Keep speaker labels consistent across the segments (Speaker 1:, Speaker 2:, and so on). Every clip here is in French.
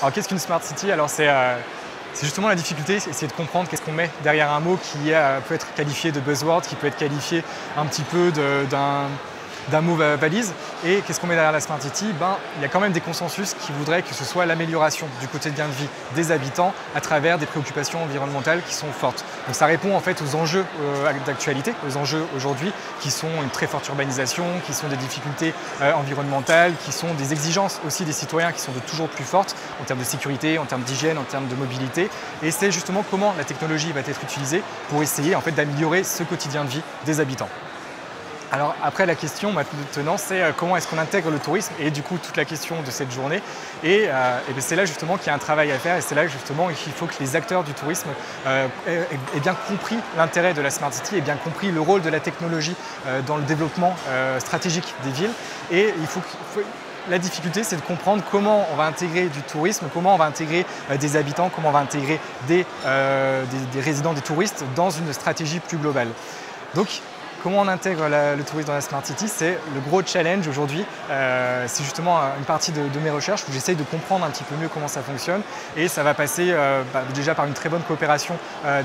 Speaker 1: Alors qu'est-ce qu'une Smart City? Alors c'est justement la difficulté, c'est essayer de comprendre qu'est-ce qu'on met derrière un mot qui peut être qualifié de buzzword, qui peut être qualifié un petit peu d'un mot valise. Et qu'est-ce qu'on met derrière la Smart City? Il y a quand même des consensus qui voudraient que ce soit l'amélioration du quotidien de vie des habitants à travers des préoccupations environnementales qui sont fortes. Donc ça répond en fait aux enjeux d'actualité, aux enjeux aujourd'hui qui sont une très forte urbanisation, qui sont des difficultés environnementales, qui sont des exigences aussi des citoyens qui sont de toujours plus fortes en termes de sécurité, en termes d'hygiène, en termes de mobilité. Et c'est justement comment la technologie va être utilisée pour essayer en fait d'améliorer ce quotidien de vie des habitants. Alors après la question maintenant c'est comment est-ce qu'on intègre le tourisme et du coup toute la question de cette journée et c'est là justement qu'il y a un travail à faire et c'est là justement qu'il faut que les acteurs du tourisme aient bien compris l'intérêt de la Smart City, aient bien compris le rôle de la technologie dans le développement stratégique des villes et la difficulté, c'est de comprendre comment on va intégrer du tourisme, comment on va intégrer des habitants, comment on va intégrer des résidents, des touristes dans une stratégie plus globale. Donc, comment on intègre le tourisme dans la Smart City? C'est le gros challenge aujourd'hui. C'est justement une partie de mes recherches où j'essaye de comprendre un petit peu mieux comment ça fonctionne. Et ça va passer déjà par une très bonne coopération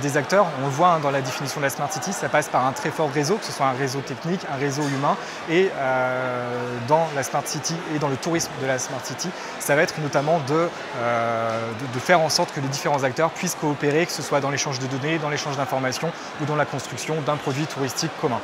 Speaker 1: des acteurs. On le voit dans la définition de la Smart City, ça passe par un très fort réseau, que ce soit un réseau technique, un réseau humain. Et dans la Smart City et dans le tourisme de la Smart City, ça va être notamment de faire en sorte que les différents acteurs puissent coopérer, que ce soit dans l'échange de données, dans l'échange d'informations ou dans la construction d'un produit touristique commun.